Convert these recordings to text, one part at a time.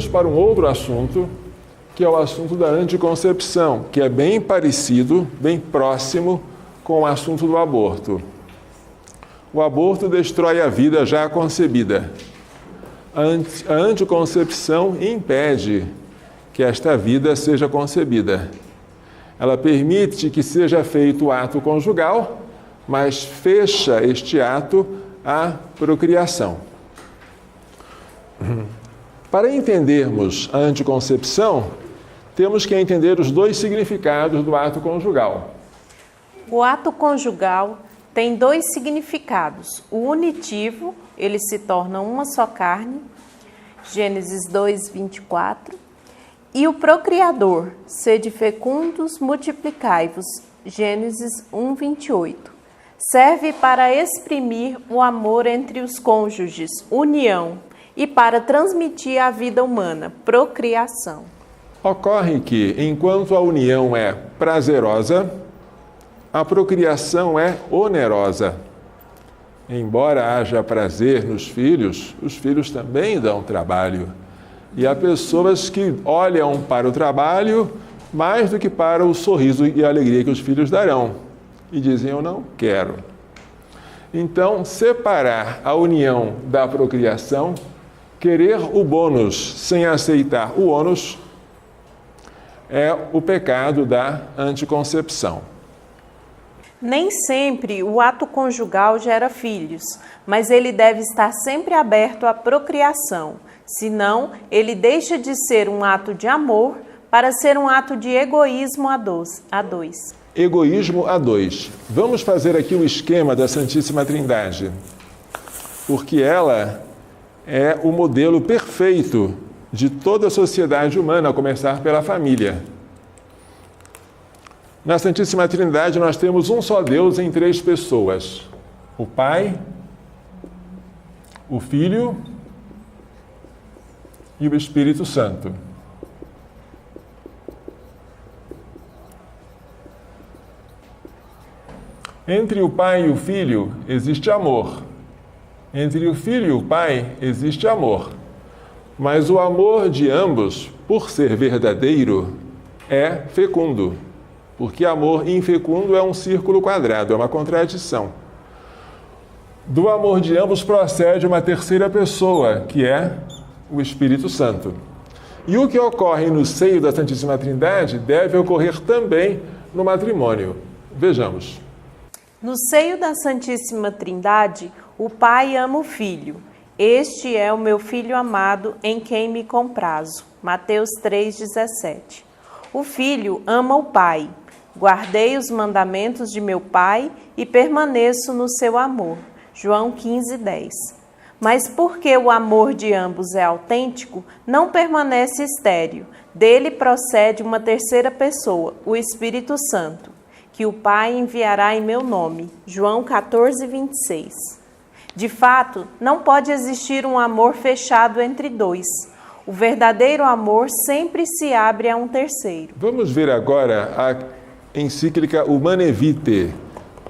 vamos para um outro assunto, que é o assunto da anticoncepção, que é bem parecido, bem próximo com o assunto do aborto. O aborto destrói a vida já concebida. A anticoncepção impede que esta vida seja concebida. Ela permite que seja feito o ato conjugal, mas fecha este ato à procriação. Para entendermos a anticoncepção, temos que entender os dois significados do ato conjugal. O ato conjugal tem dois significados. O unitivo, ele se torna uma só carne, Gênesis 2:24, e o procriador, sede fecundos, multiplicai-vos, Gênesis 1:28. Serve para exprimir o amor entre os cônjuges, união, e para transmitir a vida humana, procriação. Ocorre que, enquanto a união é prazerosa, a procriação é onerosa. Embora haja prazer nos filhos, os filhos também dão trabalho. E há pessoas que olham para o trabalho mais do que para o sorriso e a alegria que os filhos darão. E dizem, eu não quero. Então, separar a união da procriação, querer o bônus sem aceitar o ônus, é o pecado da anticoncepção. Nem sempre o ato conjugal gera filhos, mas ele deve estar sempre aberto à procriação. Senão, ele deixa de ser um ato de amor para ser um ato de egoísmo a dois. Egoísmo a dois. Vamos fazer aqui o esquema da Santíssima Trindade, porque ela é o modelo perfeito de toda a sociedade humana, a começar pela família. Na Santíssima Trindade nós temos um só Deus em três pessoas: o Pai, o Filho e o Espírito Santo. Entre o Pai e o Filho existe amor. Entre o Filho e o Pai existe amor. Mas o amor de ambos, por ser verdadeiro, é fecundo. Porque amor infecundo é um círculo quadrado, é uma contradição. Do amor de ambos procede uma terceira pessoa, que é o Espírito Santo. E o que ocorre no seio da Santíssima Trindade deve ocorrer também no matrimônio. Vejamos. No seio da Santíssima Trindade, o Pai ama o Filho. Este é o meu Filho amado, em quem me comprazo. Mateus 3,17. O Filho ama o Pai. Guardei os mandamentos de meu Pai e permaneço no seu amor. João 15:10. Mas porque o amor de ambos é autêntico, não permanece estéril. Dele procede uma terceira pessoa, o Espírito Santo, que o Pai enviará em meu nome. João 14:26. De fato, não pode existir um amor fechado entre dois. O verdadeiro amor sempre se abre a um terceiro. Vamos ver agora a encíclica Humanae Vitae,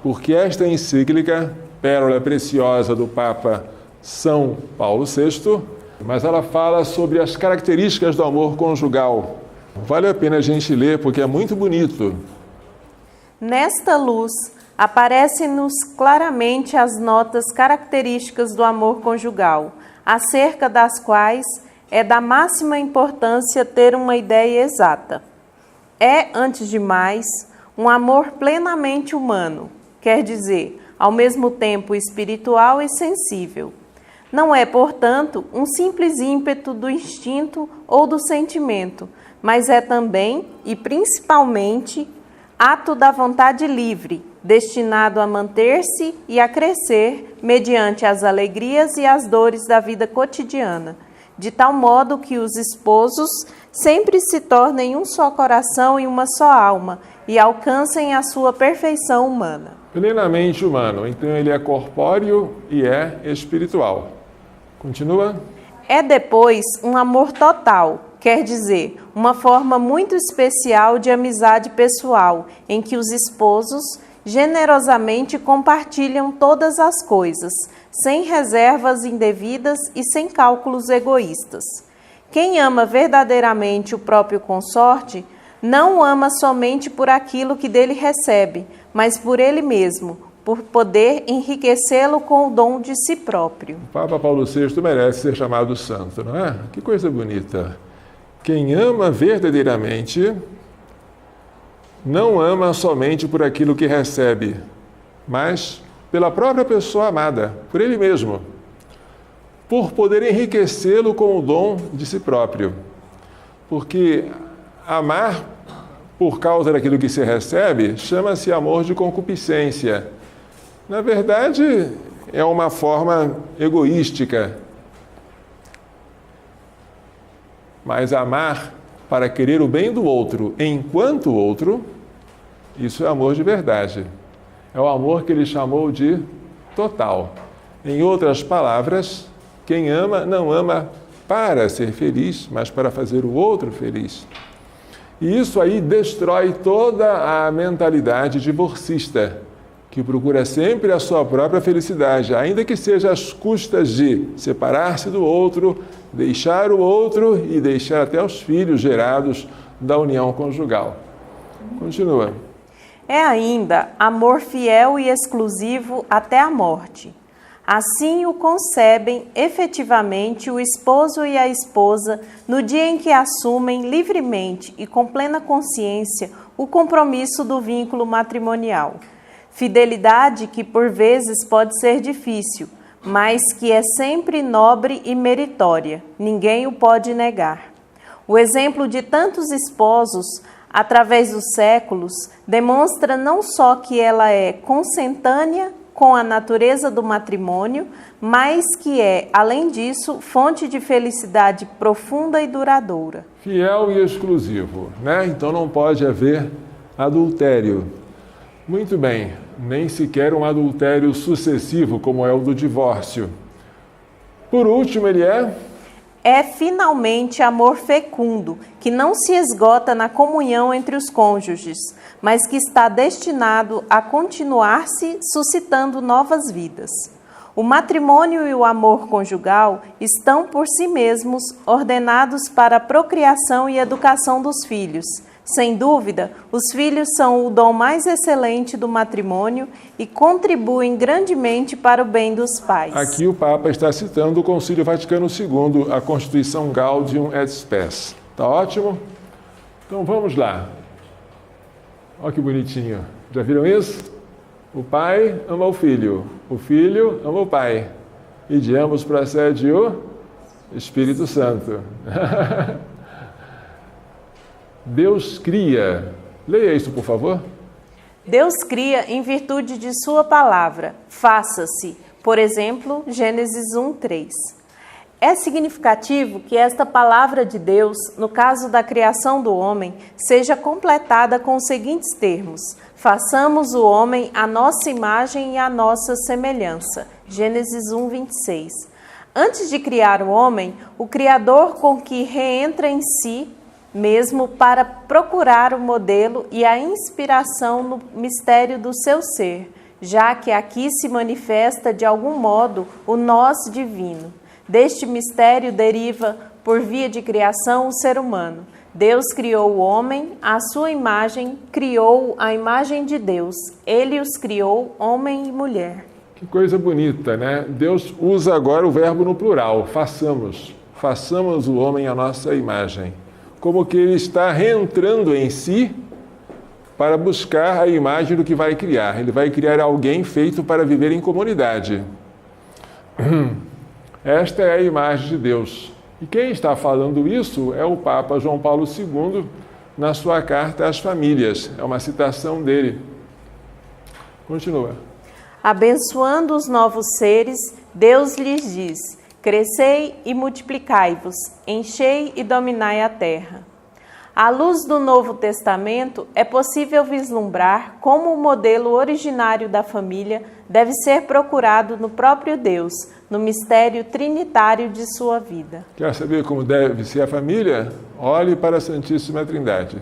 porque esta encíclica, pérola preciosa do Papa São Paulo VI, mas ela fala sobre as características do amor conjugal. Vale a pena a gente ler, porque é muito bonito. Nesta luz, aparecem-nos claramente as notas características do amor conjugal, acerca das quais é da máxima importância ter uma ideia exata. É, antes de mais, um amor plenamente humano, quer dizer, ao mesmo tempo espiritual e sensível. Não é, portanto, um simples ímpeto do instinto ou do sentimento, mas é também, e principalmente, ato da vontade livre, destinado a manter-se e a crescer mediante as alegrias e as dores da vida cotidiana, de tal modo que os esposos sempre se tornem um só coração e uma só alma e alcancem a sua perfeição humana. Plenamente humano, então ele é corpóreo e é espiritual. Continua. É depois um amor total, quer dizer, uma forma muito especial de amizade pessoal, em que os esposos generosamente compartilham todas as coisas, sem reservas indevidas e sem cálculos egoístas. Quem ama verdadeiramente o próprio consorte, não o ama somente por aquilo que dele recebe, mas por ele mesmo, por poder enriquecê-lo com o dom de si próprio. O Papa Paulo VI merece ser chamado santo, não é? Que coisa bonita. Quem ama verdadeiramente não ama somente por aquilo que recebe, mas pela própria pessoa amada, por ele mesmo, por poder enriquecê-lo com o dom de si próprio. Porque amar por causa daquilo que se recebe chama-se amor de concupiscência. Na verdade, é uma forma egoística. Mas amar para querer o bem do outro enquanto outro, isso é amor de verdade. É o amor que ele chamou de total. Em outras palavras, quem ama não ama para ser feliz, mas para fazer o outro feliz. E isso aí destrói toda a mentalidade divorcista, que procura sempre a sua própria felicidade, ainda que seja às custas de separar-se do outro, deixar o outro e deixar até os filhos gerados da união conjugal. Continua. É ainda amor fiel e exclusivo até a morte. Assim o concebem efetivamente o esposo e a esposa no dia em que assumem livremente e com plena consciência o compromisso do vínculo matrimonial. Fidelidade que por vezes pode ser difícil, mas que é sempre nobre e meritória. Ninguém o pode negar. O exemplo de tantos esposos, através dos séculos, demonstra não só que ela é consentânea com a natureza do matrimônio, mas que é, além disso, fonte de felicidade profunda e duradoura. Fiel e exclusivo, né? Então não pode haver adultério. Muito bem, nem sequer um adultério sucessivo, como é o do divórcio. Por último, ele é finalmente amor fecundo, que não se esgota na comunhão entre os cônjuges, mas que está destinado a continuar-se suscitando novas vidas. O matrimônio e o amor conjugal estão por si mesmos ordenados para a procriação e educação dos filhos. Sem dúvida, os filhos são o dom mais excelente do matrimônio e contribuem grandemente para o bem dos pais. Aqui o Papa está citando o Concílio Vaticano II, a Constituição Gaudium et Spes. Tá ótimo? Então vamos lá. Olha que bonitinho. Já viram isso? O pai ama o filho ama o pai. E de ambos procede o Espírito Santo. Deus cria. Leia isso, por favor. Deus cria em virtude de sua palavra. Faça-se. Por exemplo, Gênesis 1:3. É significativo que esta palavra de Deus, no caso da criação do homem, seja completada com os seguintes termos: façamos o homem à nossa imagem e à nossa semelhança. Gênesis 1:26. Antes de criar o homem, o Criador com que reentra em si mesmo para procurar o modelo e a inspiração no mistério do seu ser, já que aqui se manifesta de algum modo o nós divino. Deste mistério deriva, por via de criação, o ser humano. Deus criou o homem, à sua imagem, criou a imagem de Deus. Ele os criou, homem e mulher. Que coisa bonita, né? Deus usa agora o verbo no plural, façamos. Façamos o homem à nossa imagem. Como que ele está reentrando em si para buscar a imagem do que vai criar. Ele vai criar alguém feito para viver em comunidade. Esta é a imagem de Deus. E quem está falando isso é o Papa João Paulo II, na sua carta às famílias. É uma citação dele. Continua. Abençoando os novos seres, Deus lhes diz: crescei e multiplicai-vos, enchei e dominai a terra. À luz do Novo Testamento, é possível vislumbrar como o modelo originário da família deve ser procurado no próprio Deus, no mistério trinitário de sua vida. Quer saber como deve ser a família? Olhe para a Santíssima Trindade.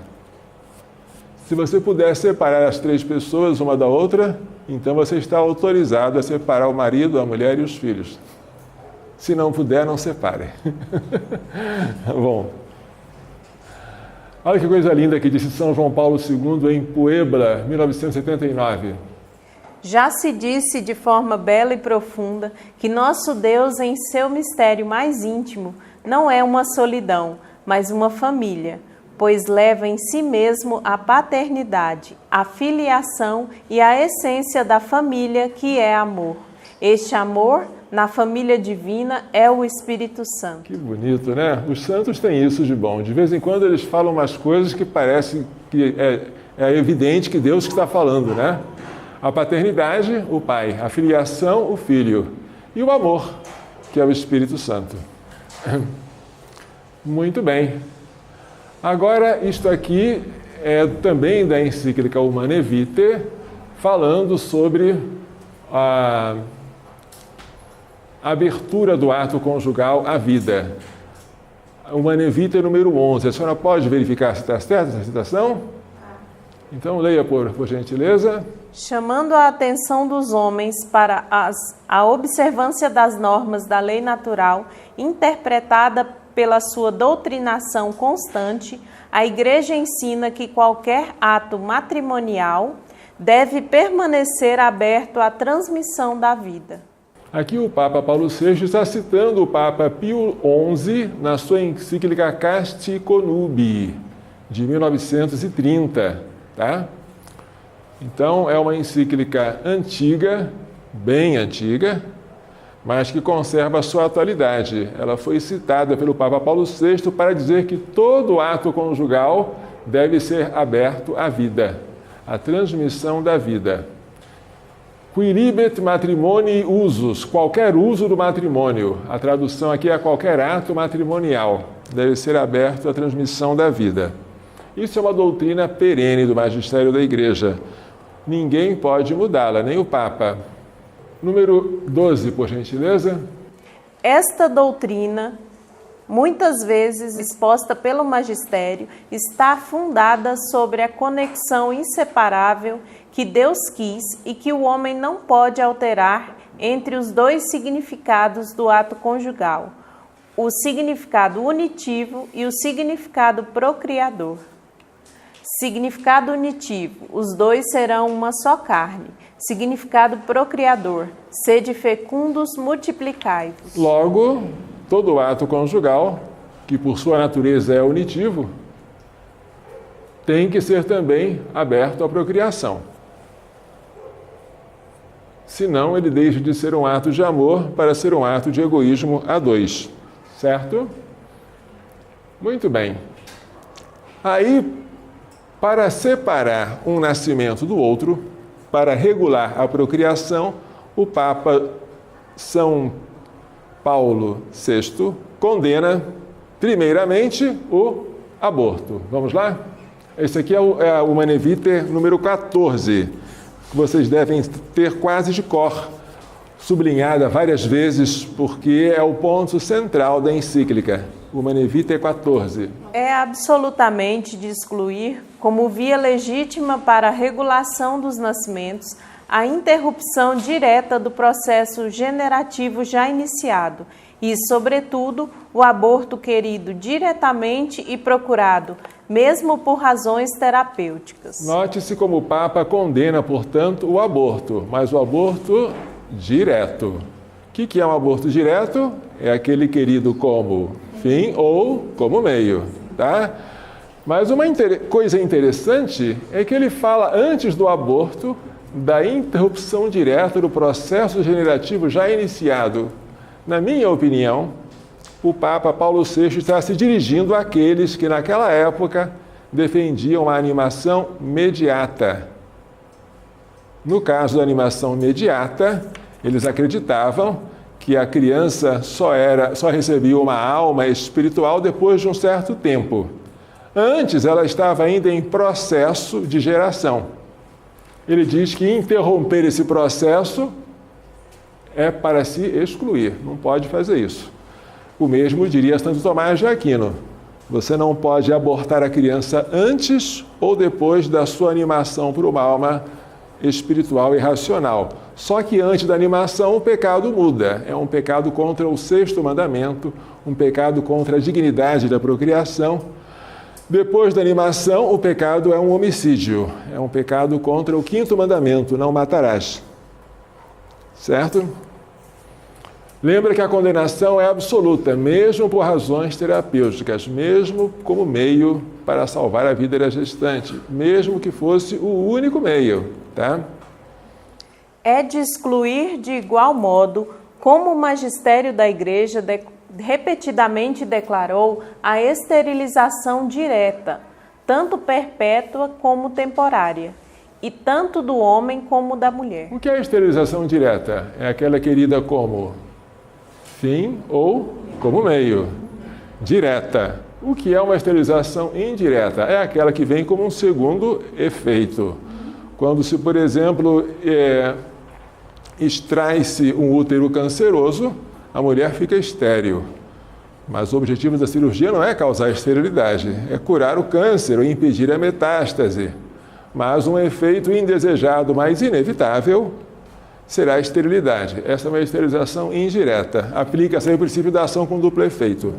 Se você puder separar as três pessoas uma da outra, então você está autorizado a separar o marido, a mulher e os filhos. Se não puder, não separe. Bom, olha que coisa linda que disse São João Paulo II em Puebla, 1979. Já se disse de forma bela e profunda que nosso Deus, em seu mistério mais íntimo, não é uma solidão, mas uma família, pois leva em si mesmo a paternidade, a filiação e a essência da família, que é amor. Este amor, na família divina, é o Espírito Santo. Que bonito, né? Os santos têm isso de bom. De vez em quando eles falam umas coisas que parece que é evidente que Deus está falando, né? A paternidade, o Pai. A filiação, o Filho. E o amor, que é o Espírito Santo. Muito bem. Agora, isto aqui é também da encíclica Humanae Vitae, falando sobre a abertura do ato conjugal à vida. Humanae Vitae número 11. A senhora pode verificar se está certa essa citação? Então, leia, por gentileza. Chamando a atenção dos homens para a observância das normas da lei natural, interpretada pela sua doutrinação constante, a Igreja ensina que qualquer ato matrimonial deve permanecer aberto à transmissão da vida. Aqui o Papa Paulo VI está citando o Papa Pio XI na sua encíclica Casti Connubii, de 1930, tá? Então, é uma encíclica antiga, bem antiga, mas que conserva a sua atualidade. Ela foi citada pelo Papa Paulo VI para dizer que todo ato conjugal deve ser aberto à vida, à transmissão da vida. Quiribet matrimoni usus, qualquer uso do matrimônio. A tradução aqui é qualquer ato matrimonial. Deve ser aberto à transmissão da vida. Isso é uma doutrina perene do magistério da Igreja. Ninguém pode mudá-la, nem o Papa. Número 12, por gentileza. Esta doutrina, muitas vezes exposta pelo magistério, está fundada sobre a conexão inseparável que Deus quis e que o homem não pode alterar entre os dois significados do ato conjugal, o significado unitivo e o significado procriador. Significado unitivo, os dois serão uma só carne. Significado procriador, sede fecundos, multiplicai-vos. Logo, todo ato conjugal, que por sua natureza é unitivo, tem que ser também aberto à procriação. Senão, ele deixa de ser um ato de amor para ser um ato de egoísmo a dois. Certo? Muito bem. Aí, para separar um nascimento do outro, para regular a procriação, o Papa São Paulo VI condena, primeiramente, o aborto. Vamos lá? Esse aqui é a Humanae Vitae número 14, que vocês devem ter quase de cor, sublinhada várias vezes, porque é o ponto central da encíclica. Humanae Vitae 14. É absolutamente de excluir, como via legítima para a regulação dos nascimentos, a interrupção direta do processo generativo já iniciado e, sobretudo, o aborto querido diretamente e procurado, mesmo por razões terapêuticas. Note-se como o Papa condena, portanto, o aborto, mas o aborto direto. O que é um aborto direto? É aquele querido como fim ou como meio, tá? Mas uma coisa interessante é que ele fala antes do aborto da interrupção direta do processo generativo já iniciado. Na minha opinião, o Papa Paulo VI está se dirigindo àqueles que naquela época defendiam a animação mediata. No caso da animação mediata, eles acreditavam que a criança só recebia uma alma espiritual depois de um certo tempo. Antes, ela estava ainda em processo de geração. Ele diz que interromper esse processo é para se excluir, não pode fazer isso. O mesmo diria Santo Tomás de Aquino. Você não pode abortar a criança antes ou depois da sua animação por uma alma espiritual e racional. Só que antes da animação o pecado muda. É um pecado contra o sexto mandamento, um pecado contra a dignidade da procriação. Depois da animação, o pecado é um homicídio. É um pecado contra o quinto mandamento, não matarás. Certo? Lembra que a condenação é absoluta, mesmo por razões terapêuticas, mesmo como meio para salvar a vida da gestante, mesmo que fosse o único meio, tá? É de excluir de igual modo, como o magistério da Igreja repetidamente declarou, a esterilização direta, tanto perpétua como temporária, e tanto do homem como da mulher. O que é a esterilização direta? É aquela querida como fim ou como meio. Direta. O que é uma esterilização indireta? É aquela que vem como um segundo efeito. Quando se, por exemplo, extrai-se um útero canceroso, a mulher fica estéril. Mas o objetivo da cirurgia não é causar esterilidade, é curar o câncer ou impedir a metástase. Mas um efeito indesejado, mas inevitável, será a esterilidade. Essa é uma esterilização indireta. Aplica-se aí o princípio da ação com duplo efeito.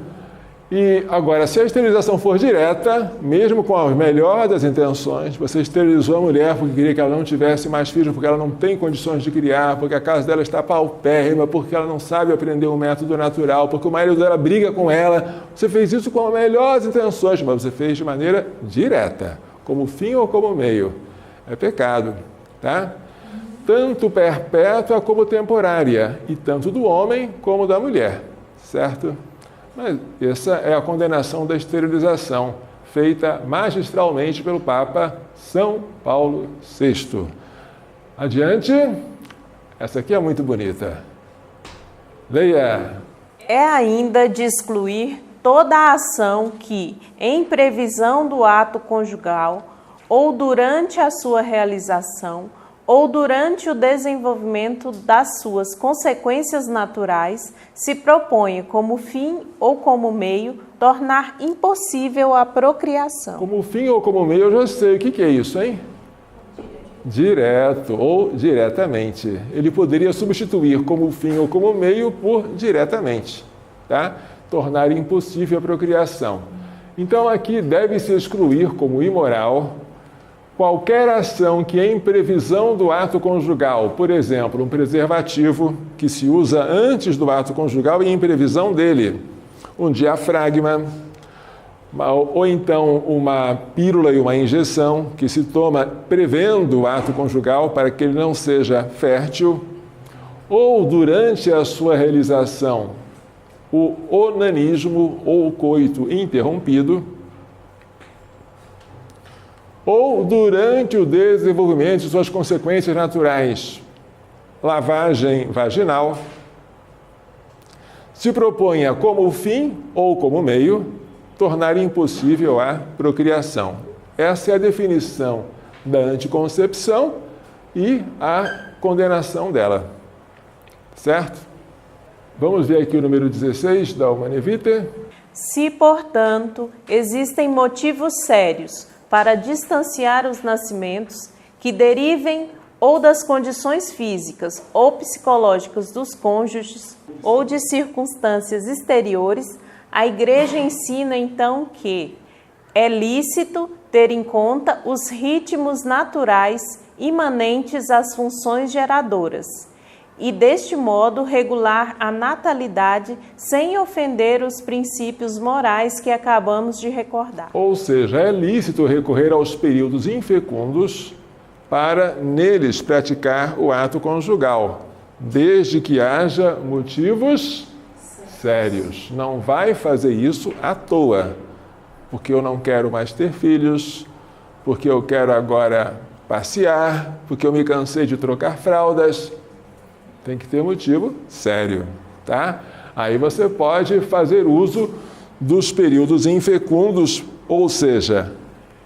E agora, se a esterilização for direta, mesmo com a melhor das intenções, você esterilizou a mulher porque queria que ela não tivesse mais filhos, porque ela não tem condições de criar, porque a casa dela está paupérrima, porque ela não sabe aprender um método natural, porque o marido dela briga com ela. Você fez isso com as melhores intenções, mas você fez de maneira direta, como fim ou como meio. É pecado, tá? Tanto perpétua como temporária, e tanto do homem como da mulher, certo? Mas essa é a condenação da esterilização, feita magistralmente pelo Papa São Paulo VI. Adiante, essa aqui é muito bonita. Leia. É ainda de excluir toda a ação que, em previsão do ato conjugal, ou durante a sua realização, ou durante o desenvolvimento das suas consequências naturais, se propõe como fim ou como meio tornar impossível a procriação. Como fim ou como meio, eu já sei. O que é isso, hein? Direto ou diretamente. Ele poderia substituir como fim ou como meio por diretamente, tá? Tornar impossível a procriação. Então aqui deve-se excluir como imoral qualquer ação que, em previsão do ato conjugal, por exemplo, um preservativo que se usa antes do ato conjugal e em previsão dele, um diafragma, ou então uma pílula e uma injeção que se toma prevendo o ato conjugal para que ele não seja fértil, ou durante a sua realização, o onanismo ou o coito interrompido, ou durante o desenvolvimento de suas consequências naturais, lavagem vaginal, se proponha como fim ou como meio tornar impossível a procriação. Essa é a definição da anticoncepção e a condenação dela. Certo? Vamos ver aqui o número 16 da Humanae Vitae. Se, portanto, existem motivos sérios para distanciar os nascimentos que derivem ou das condições físicas ou psicológicas dos cônjuges ou de circunstâncias exteriores, a Igreja ensina então que é lícito ter em conta os ritmos naturais imanentes às funções geradoras e, deste modo, regular a natalidade sem ofender os princípios morais que acabamos de recordar. Ou seja, é lícito recorrer aos períodos infecundos para, neles, praticar o ato conjugal, desde que haja motivos sérios. Não vai fazer isso à toa, porque eu não quero mais ter filhos, porque eu quero agora passear, porque eu me cansei de trocar fraldas. Tem que ter motivo sério, tá? Aí você pode fazer uso dos períodos infecundos, ou seja,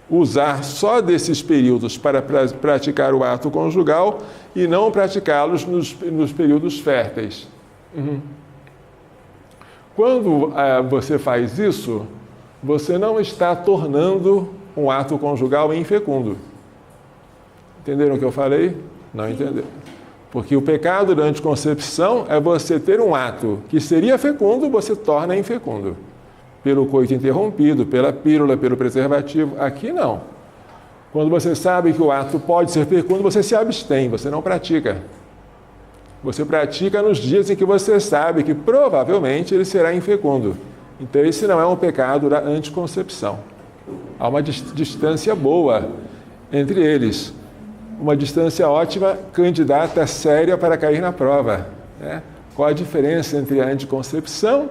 usar só desses períodos para praticar o ato conjugal e não praticá-los nos períodos férteis. Quando você faz isso, você não está tornando um ato conjugal infecundo. Entenderam o que eu falei? Não entenderam. Porque o pecado da anticoncepção é você ter um ato que seria fecundo, você torna infecundo. Pelo coito interrompido, pela pílula, pelo preservativo. Aqui não. Quando você sabe que o ato pode ser fecundo, você se abstém, você não pratica. Você pratica nos dias em que você sabe que provavelmente ele será infecundo. Então esse não é um pecado da anticoncepção. Há uma distância boa entre eles. Uma distância ótima, candidata séria para cair na prova. Né? Qual a diferença entre a anticoncepção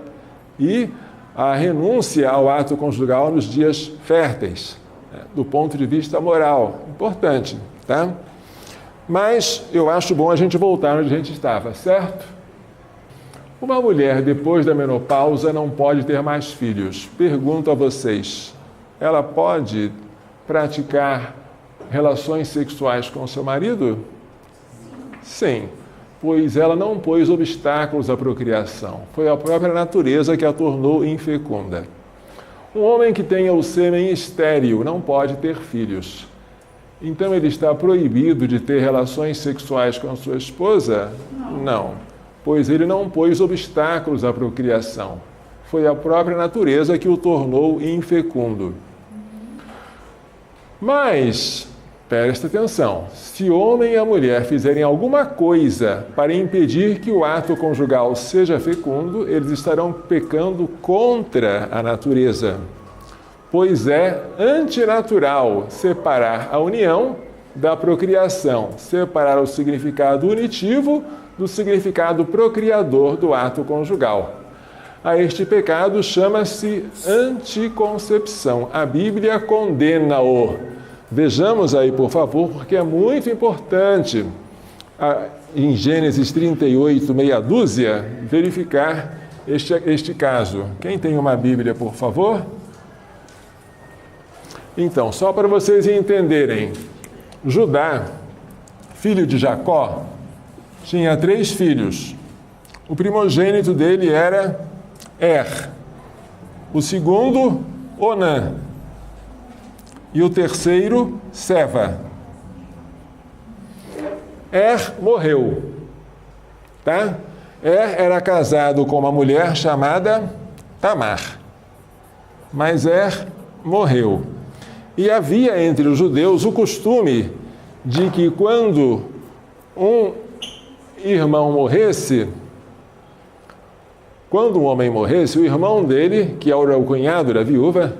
e a renúncia ao ato conjugal nos dias férteis, né? Do ponto de vista moral? Importante, tá? Mas eu acho bom a gente voltar onde a gente estava, certo? Uma mulher depois da menopausa não pode ter mais filhos. Pergunto a vocês, ela pode praticar relações sexuais com seu marido? Sim, pois ela não pôs obstáculos à procriação. Foi a própria natureza que a tornou infecunda. Um homem que tenha o sêmen estéril não pode ter filhos. Então ele está proibido de ter relações sexuais com a sua esposa? Não, pois ele não pôs obstáculos à procriação. Foi a própria natureza que o tornou infecundo. Mas, presta atenção, se o homem e a mulher fizerem alguma coisa para impedir que o ato conjugal seja fecundo, eles estarão pecando contra a natureza. Pois é antinatural separar a união da procriação, separar o significado unitivo do significado procriador do ato conjugal. A este pecado chama-se anticoncepção. A Bíblia condena-o. Vejamos aí, por favor, porque é muito importante, em Gênesis 38, meia dúzia, verificar este caso. Quem tem uma Bíblia, por favor? Então, só para vocês entenderem, Judá, filho de Jacó, tinha 3 filhos. O primogênito dele era Er, o segundo, Onã, e o terceiro, Seva. Er morreu, tá? Er era casado com uma mulher chamada Tamar, mas Er morreu. E havia entre os judeus o costume de que quando um irmão morresse, quando um homem morresse, o irmão dele, que era o cunhado da viúva,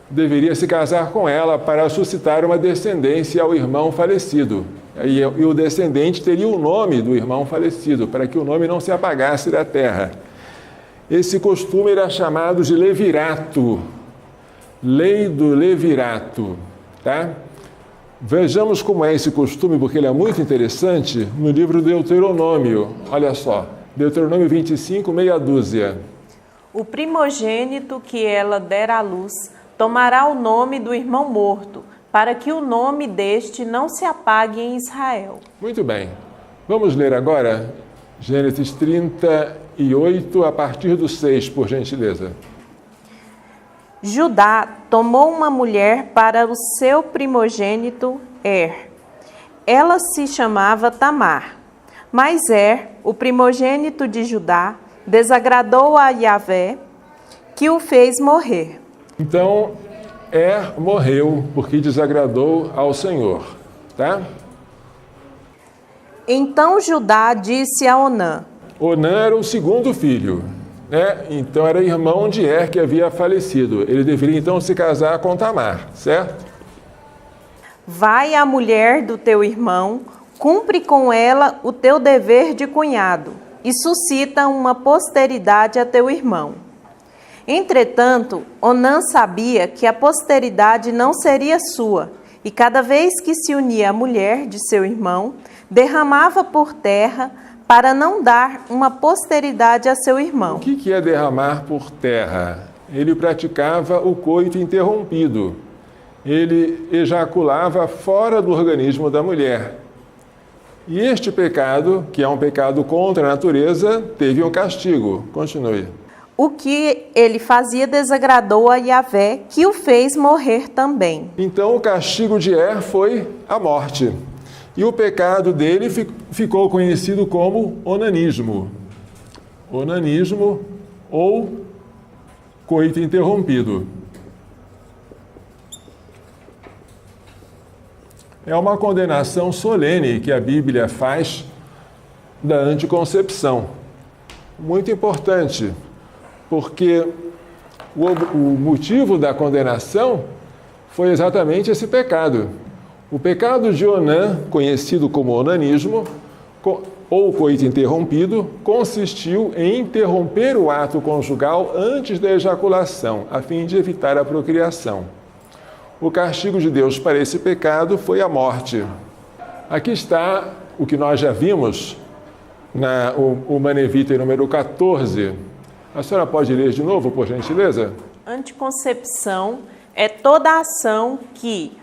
deveria se casar com ela para suscitar uma descendência ao irmão falecido. E o descendente teria o nome do irmão falecido, para que o nome não se apagasse da terra. Esse costume era chamado de levirato. Lei do levirato, tá? Vejamos como é esse costume, porque ele é muito interessante, no livro Deuteronômio. Olha só, Deuteronômio 25, meia dúzia. O primogênito que ela der à luz tomará o nome do irmão morto, para que o nome deste não se apague em Israel. Muito bem. Vamos ler agora Gênesis 38, a partir do 6, por gentileza. Judá tomou uma mulher para o seu primogênito Er. Ela se chamava Tamar. Mas Er, o primogênito de Judá, desagradou a Yahvé, que o fez morrer. Então, Er morreu porque desagradou ao Senhor, tá? Então Judá disse a Onã. Onã era o segundo filho. Então era irmão de Er que havia falecido. Ele deveria então se casar com Tamar, certo? Vai a mulher do teu irmão, cumpre com ela o teu dever de cunhado e suscita uma posteridade a teu irmão. Entretanto, Onã sabia que a posteridade não seria sua, e cada vez que se unia à mulher de seu irmão, derramava por terra para não dar uma posteridade a seu irmão. O que é derramar por terra? Ele praticava o coito interrompido. Ele ejaculava fora do organismo da mulher. E este pecado, que é um pecado contra a natureza, teve um castigo. Continue. O que ele fazia desagradou a Yahvé, que o fez morrer também. Então o castigo de Er foi a morte. E o pecado dele ficou conhecido como onanismo. Onanismo ou coito interrompido. É uma condenação solene que a Bíblia faz da anticoncepção. Muito importante, porque o motivo da condenação foi exatamente esse pecado. O pecado de Onã, conhecido como onanismo, ou coito interrompido, consistiu em interromper o ato conjugal antes da ejaculação, a fim de evitar a procriação. O castigo de Deus para esse pecado foi a morte. Aqui está o que nós já vimos, o Manevita número 14. A senhora pode ler de novo, por gentileza? Anticoncepção é toda ação que,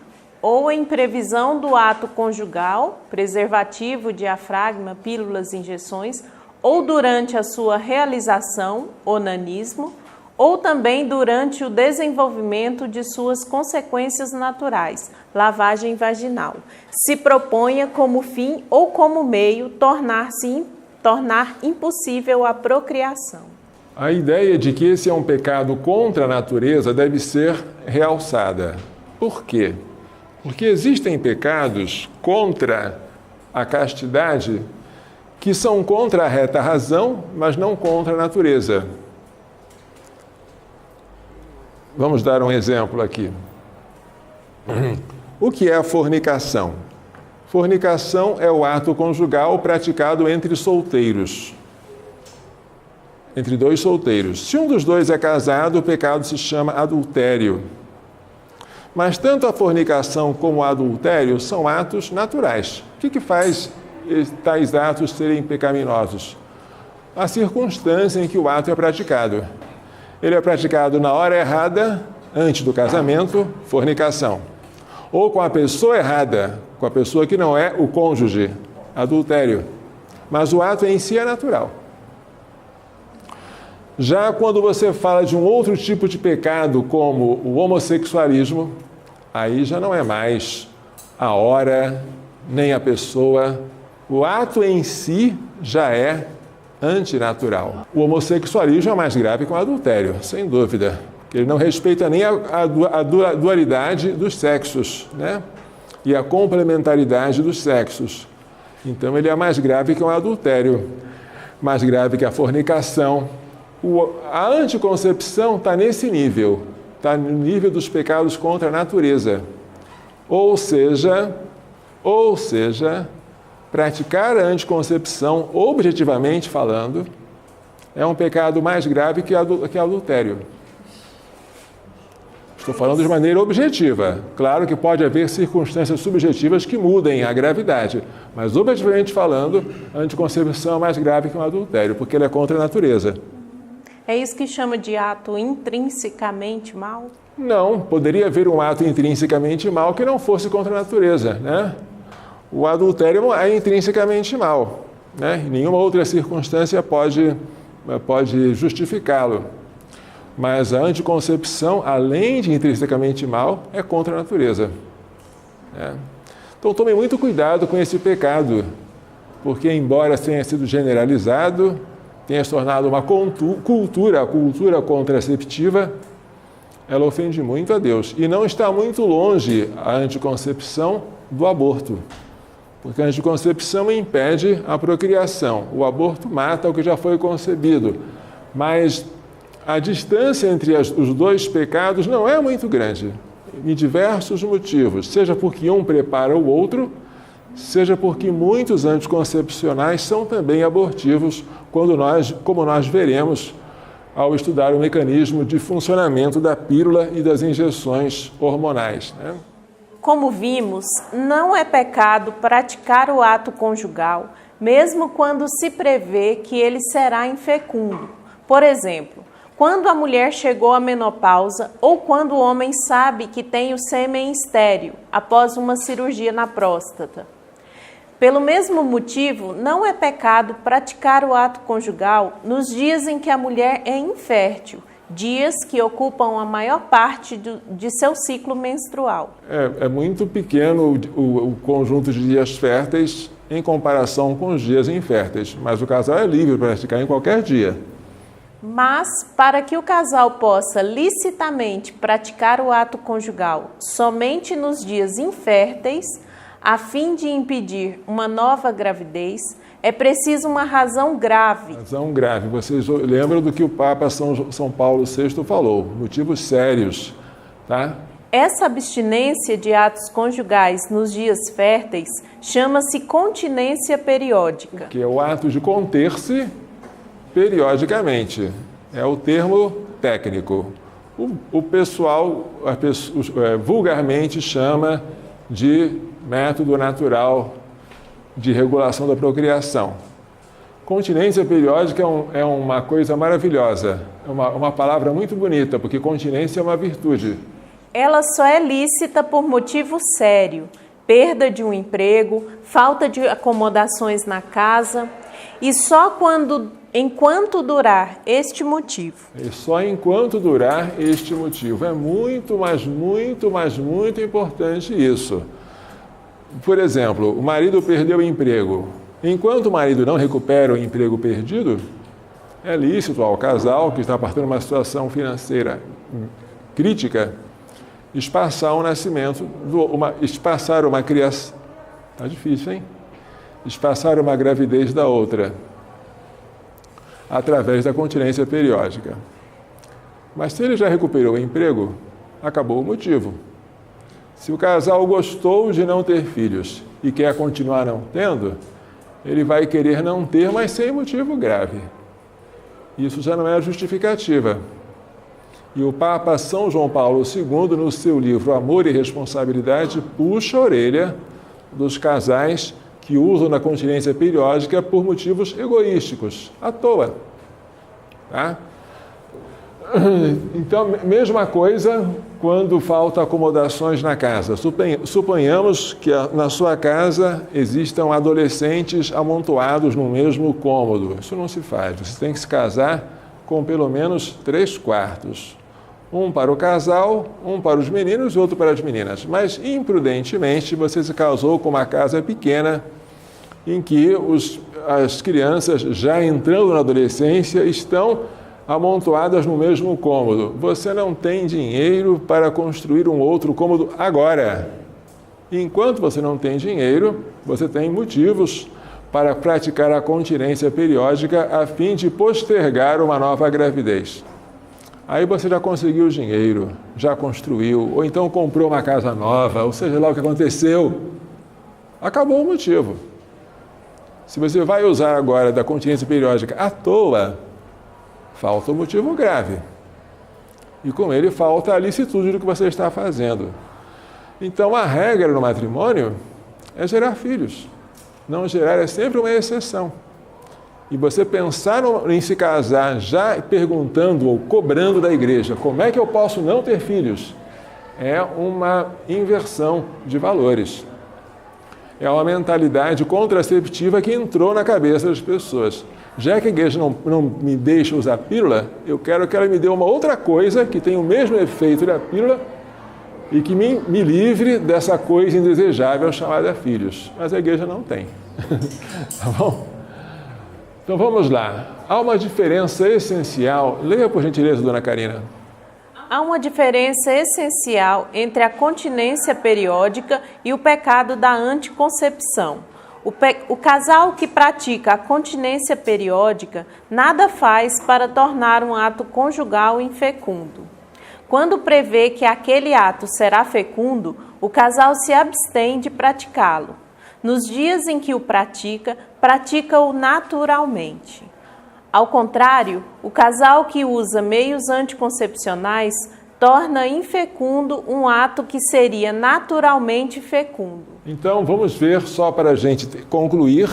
ou em previsão do ato conjugal, preservativo, diafragma, pílulas, injeções, ou durante a sua realização, onanismo, ou também durante o desenvolvimento de suas consequências naturais, lavagem vaginal, se proponha como fim ou como meio tornar impossível a procriação. A ideia de que esse é um pecado contra a natureza deve ser realçada. Por quê? Porque existem pecados contra a castidade que são contra a reta razão, mas não contra a natureza. Vamos dar um exemplo aqui. O que é a fornicação? Fornicação é o ato conjugal praticado entre solteiros. Entre dois solteiros. Se um dos dois é casado, o pecado se chama adultério. Mas tanto a fornicação como o adultério são atos naturais. O que faz tais atos serem pecaminosos? A circunstância em que o ato é praticado. Ele é praticado na hora errada, antes do casamento, fornicação. Ou com a pessoa errada, com a pessoa que não é o cônjuge, adultério. Mas o ato em si é natural. Já quando você fala de um outro tipo de pecado, como o homossexualismo, aí já não é mais a hora, nem a pessoa. O ato em si já é antinatural. O homossexualismo é mais grave que o adultério, sem dúvida. Ele não respeita nem a dualidade dos sexos, né? E a complementaridade dos sexos. Então ele é mais grave que o adultério, mais grave que a fornicação. A anticoncepção está nesse nível, está no nível dos pecados contra a natureza. Ou seja, praticar a anticoncepção, objetivamente falando, é um pecado mais grave que adultério. Estou falando de maneira objetiva. Claro que pode haver circunstâncias subjetivas que mudem a gravidade, mas objetivamente falando, a anticoncepção é mais grave que um adultério, porque ele é contra a natureza. É isso que chama de ato intrinsecamente mal? Não, poderia haver um ato intrinsecamente mal que não fosse contra a natureza, né? O adultério é intrinsecamente mal, né? E nenhuma outra circunstância pode justificá-lo. Mas a anticoncepção, além de intrinsecamente mal, é contra a natureza, né? Então tome muito cuidado com esse pecado, porque embora tenha sido generalizado, tenha se tornado uma cultura, a cultura contraceptiva, ela ofende muito a Deus. E não está muito longe a anticoncepção do aborto. Porque a anticoncepção impede a procriação. O aborto mata o que já foi concebido. Mas a distância entre os dois pecados não é muito grande. Em diversos motivos. Seja porque um prepara o outro, seja porque muitos anticoncepcionais são também abortivos, como nós veremos ao estudar o mecanismo de funcionamento da pílula e das injeções hormonais, né? Como vimos, não é pecado praticar o ato conjugal, mesmo quando se prevê que ele será infecundo. Por exemplo, quando a mulher chegou à menopausa ou quando o homem sabe que tem o sêmen estéril após uma cirurgia na próstata. Pelo mesmo motivo, não é pecado praticar o ato conjugal nos dias em que a mulher é infértil dias que ocupam a maior parte de seu ciclo menstrual. É muito pequeno o conjunto de dias férteis em comparação com os dias inférteis, mas o casal é livre para praticar em qualquer dia. Mas, para que o casal possa licitamente praticar o ato conjugal somente nos dias inférteis, a fim de impedir uma nova gravidez, é preciso uma razão grave. Razão grave. Vocês lembram do que o Papa São Paulo VI falou? Motivos sérios, tá? Essa abstinência de atos conjugais nos dias férteis chama-se continência periódica. Que é o ato de conter-se periodicamente. É o termo técnico. O pessoal vulgarmente chama de método natural de regulação da procriação. Continência periódica é uma coisa maravilhosa, é uma palavra muito bonita, porque continência é uma virtude. Ela só é lícita por motivo sério, perda de um emprego, falta de acomodações na casa, e só enquanto durar este motivo. E só enquanto durar este motivo. É muito, mas muito importante isso. Por exemplo, o marido perdeu o emprego. Enquanto o marido não recupera o emprego perdido, é lícito ao casal que está passando uma situação financeira crítica espaçar o nascimento, espaçar uma criação. Está difícil, hein? Espaçar uma gravidez da outra, através da continência periódica. Mas se ele já recuperou o emprego, acabou o motivo. Se o casal gostou de não ter filhos e quer continuar não tendo, ele vai querer não ter, mas sem motivo grave. Isso já não é justificativa. E o Papa São João Paulo II, no seu livro Amor e Responsabilidade, puxa a orelha dos casais que usam a continência periódica por motivos egoísticos, à toa. Tá? Então, mesma coisa quando falta acomodações na casa. Suponhamos que na sua casa existam adolescentes amontoados no mesmo cômodo. Isso não se faz. Você tem que se casar com pelo menos 3 quartos. Um para o casal, um para os meninos e outro para as meninas. Mas, imprudentemente, você se casou com uma casa pequena em que as crianças, já entrando na adolescência, estão amontoadas no mesmo cômodo. Você não tem dinheiro para construir um outro cômodo agora. Enquanto você não tem dinheiro, você tem motivos para praticar a continência periódica a fim de postergar uma nova gravidez. Aí você já conseguiu o dinheiro, já construiu, ou então comprou uma casa nova, ou seja lá o que aconteceu. Acabou o motivo. Se você vai usar agora da continência periódica à toa, falta um motivo grave. E com ele falta a licitude do que você está fazendo. Então a regra no matrimônio é gerar filhos. Não gerar é sempre uma exceção. E você pensar em se casar já perguntando ou cobrando da igreja como é que eu posso não ter filhos, é uma inversão de valores. É uma mentalidade contraceptiva que entrou na cabeça das pessoas. Já que a igreja não me deixa usar pílula, eu quero que ela me dê uma outra coisa que tenha o mesmo efeito da pílula e que me livre dessa coisa indesejável chamada filhos. Mas a igreja não tem. Tá bom? Então vamos lá. Há uma diferença essencial. Leia por gentileza, dona Karina. Há uma diferença essencial entre a continência periódica e o pecado da anticoncepção. O casal que pratica a continência periódica nada faz para tornar um ato conjugal infecundo. Quando prevê que aquele ato será fecundo, o casal se abstém de praticá-lo. Nos dias em que o pratica, pratica-o naturalmente. Ao contrário, o casal que usa meios anticoncepcionais torna infecundo um ato que seria naturalmente fecundo. Então, vamos ver, só para a gente concluir,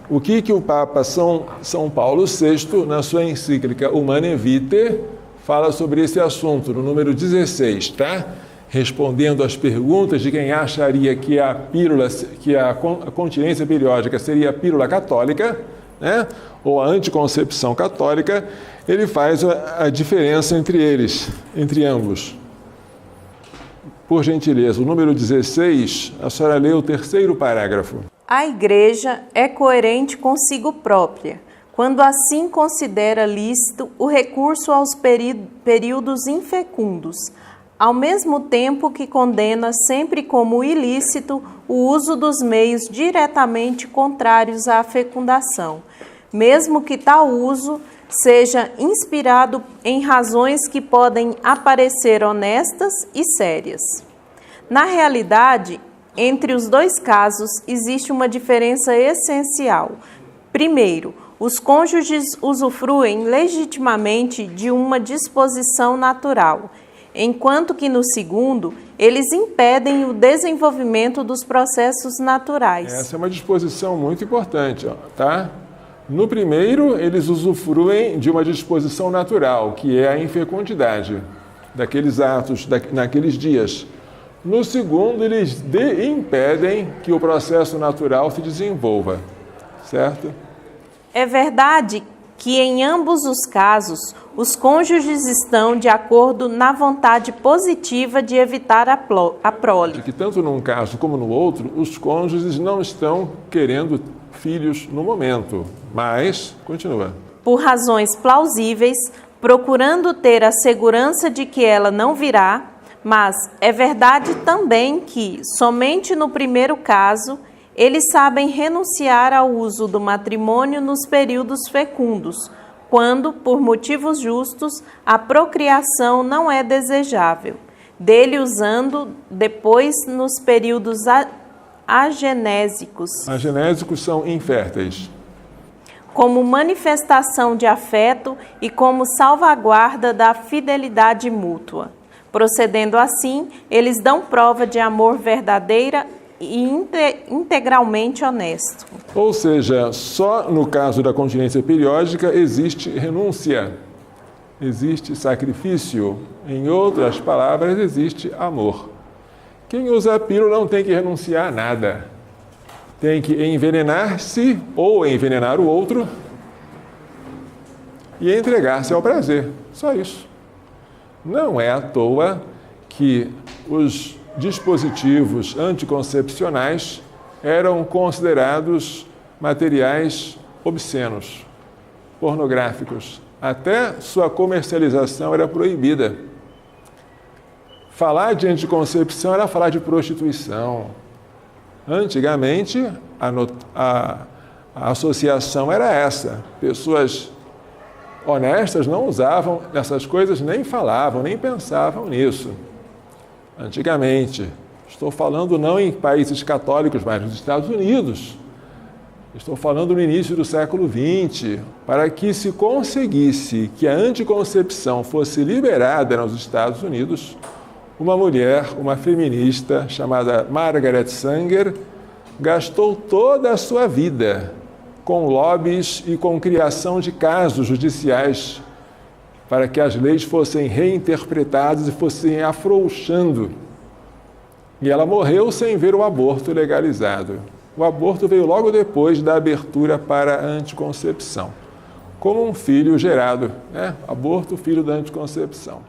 o que o Papa São Paulo VI, na sua encíclica Humanae Vitae, fala sobre esse assunto, no número 16, tá? Respondendo às perguntas de quem acharia que a continência periódica seria a pílula católica, né? Ou a anticoncepção católica, ele faz a diferença entre eles, entre ambos. Por gentileza, o número 16, a senhora lê o terceiro parágrafo. A Igreja é coerente consigo própria, quando assim considera lícito o recurso aos períodos infecundos, ao mesmo tempo que condena sempre como ilícito o uso dos meios diretamente contrários à fecundação, mesmo que tal uso seja inspirado em razões que podem aparecer honestas e sérias. Na realidade, entre os dois casos existe uma diferença essencial. Primeiro, os cônjuges usufruem legitimamente de uma disposição natural, enquanto que no segundo, eles impedem o desenvolvimento dos processos naturais. Essa é uma disposição muito importante, tá? No primeiro, eles usufruem de uma disposição natural, que é a infecundidade daqueles atos, naqueles dias. No segundo, eles impedem que o processo natural se desenvolva, certo? É verdade que em ambos os casos, os cônjuges estão de acordo na vontade positiva de evitar a prole. Que tanto num caso como no outro, os cônjuges não estão querendo filhos no momento, mas continua. Por razões plausíveis, procurando ter a segurança de que ela não virá, mas é verdade também que, somente no primeiro caso, eles sabem renunciar ao uso do matrimônio nos períodos fecundos, quando, por motivos justos, a procriação não é desejável, dele usando depois nos períodos agenésicos. Agenésicos são inférteis. Como manifestação de afeto e como salvaguarda da fidelidade mútua. Procedendo assim, eles dão prova de amor verdadeira e integralmente honesto. Ou seja, só no caso da continência periódica existe renúncia, existe sacrifício. Em outras palavras, existe amor. Quem usa a pílula não tem que renunciar a nada. Tem que envenenar-se ou envenenar o outro e entregar-se ao prazer. Só isso. Não é à toa que os dispositivos anticoncepcionais eram considerados materiais obscenos, pornográficos. Até sua comercialização era proibida. Falar de anticoncepção era falar de prostituição. Antigamente, a associação era essa. Pessoas honestas não usavam essas coisas, nem falavam, nem pensavam nisso. Antigamente, estou falando não em países católicos, mas nos Estados Unidos. Estou falando no início do século XX, para que se conseguisse que a anticoncepção fosse liberada nos Estados Unidos, uma mulher, uma feminista chamada Margaret Sanger, gastou toda a sua vida com lobbies e com criação de casos judiciais para que as leis fossem reinterpretadas e fossem afrouxando. E ela morreu sem ver o aborto legalizado. O aborto veio logo depois da abertura para a anticoncepção, como um filho gerado, né? Aborto, filho da anticoncepção.